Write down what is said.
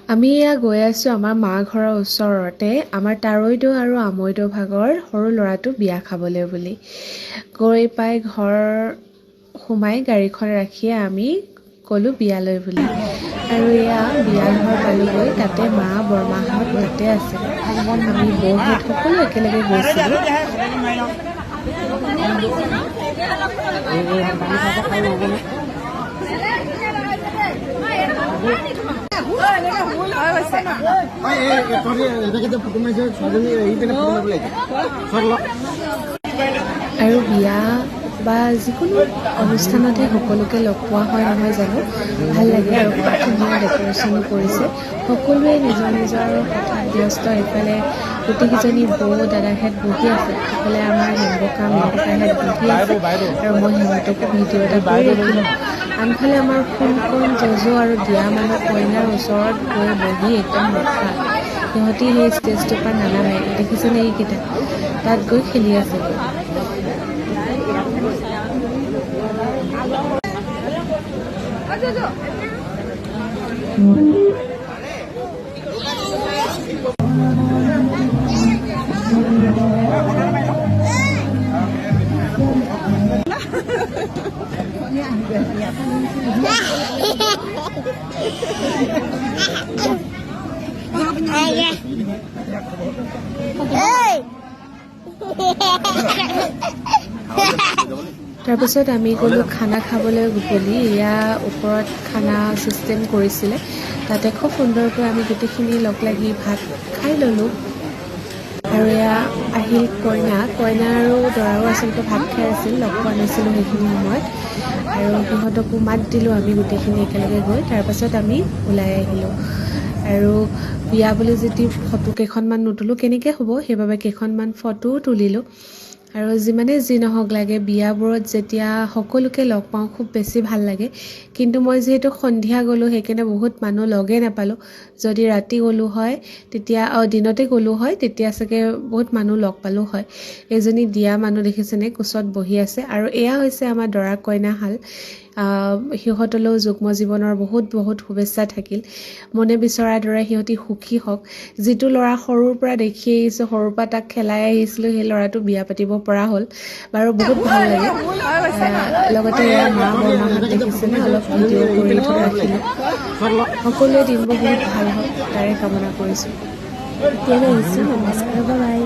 আমি এয়া গৈ আছোঁ আমাৰ মা ঘৰৰ ওচৰতে আমাৰ তাৰৈদেউ আৰু আমৈদেউ ভাগৰ সৰু ল'ৰাটো বিয়া খাবলৈ বুলি। গৈ পাই ঘৰ সোমাই গাড়ীখন ৰাখিয়ে আমি গ'লোঁ বিয়ালৈ বুলি। আৰু এয়া বিয়া ঘৰ পালোগৈ, তাতে মা বৰমাহঁত তাতে আছিলে। আমি বৌহঁত সকলো একেলগে গৈছিলোঁ। আৰু বিয়া বা যিকোনো অনুষ্ঠানতে সকলোকে লগ পোৱা হয় নহয় জানো, ভাল লাগে। আৰু খুব ধুনীয়া ডেক'ৰেশ্যনো কৰিছে, সকলোৱে নিজৰ নিজৰ কথাত ব্যস্ত। এইফালে গোটেইকেইজনী বৌ দাদাহঁত বহি আছে, ইফালে আমাৰ হেমবকা মেমবকাহঁত বহি আছে, আৰু মই সিহঁতকো ভিডিঅ' এটা কৰি ৰাখিলোঁ। আনফালে আমাৰ কোন জজু আৰু দিয়া মানুহ কইনাৰ ওচৰত গৈ বহি একদম ৰখা, সিহঁতি সেই ষ্টেজটোৰ পৰা নানামে। দেখিছেনে এইকেইটা তাত গৈ খেলি আছেগৈ। তাৰপিছত আমি গ'লোঁ খানা খাবলৈ বুলি। ইয়াৰ ওপৰত খানা ছিষ্টেম কৰিছিলে, তাতে খুব সুন্দৰকৈ আমি গোটেইখিনি লগ লাগি ভাত খাই ল'লোঁ। আৰু এয়া আহিল কইনা আৰু দৰাও আচলতে ভাত খাই আছিল, লগ পোৱা নাছিলোঁ সেইখিনি সময়ত। আৰু সিহঁতকো মাত দিলোঁ আমি গোটেইখিনি একেলগে গৈ। তাৰপাছত আমি ওলাই আহিলোঁ। আৰু বিয়া বুলি যদি ফটো কেইখনমান নুতুলোঁ কেনেকৈ হ'ব, সেইবাবে কেইখনমান ফটোও তুলিলোঁ। আৰু যিমানেই যি নহওক লাগে, বিয়াবোৰত যেতিয়া সকলোকে লগ পাওঁ খুব বেছি ভাল লাগে। কিন্তু মই যিহেতু সন্ধিয়া গ'লোঁ সেইকাৰণে বহুত মানুহ লগেই নাপালোঁ। যদি ৰাতি গ'লোঁ হয় তেতিয়া দিনতে গ'লোঁ হয় তেতিয়া চাগে বহুত মানুহ লগ পালোঁ হয়। এজনী দিয়া মানুহ দেখিছেনে কোচত বহি আছে। আৰু এয়া হৈছে আমাৰ দৰা কইনা হাল। সিহঁতলৈও যুগ্ম জীৱনৰ বহুত বহুত শুভেচ্ছা থাকিল। মনে বিচৰাৰ দৰে সিহঁতি সুখী হওক। যিটো ল'ৰা সৰুৰ পৰা দেখি আহিছোঁ, সৰুৰ পৰা তাক খেলাই আহিছিলোঁ, সেই ল'ৰাটো বিয়া পাতিব পৰা হ'ল। বাৰু বহুত ভাল লাগে। লগতে এয়া মা বৰমাহঁত দেখিছেনে, অলপ ভিডিঅ' কৰি ৰাখিলোঁ। সকলোৱে দিনবোৰ বহুত ভাল হওক তাৰে কামনা কৰিছোঁ। এতিয়ালৈ আহিছোঁ, নমস্কাৰ, বাই বাই।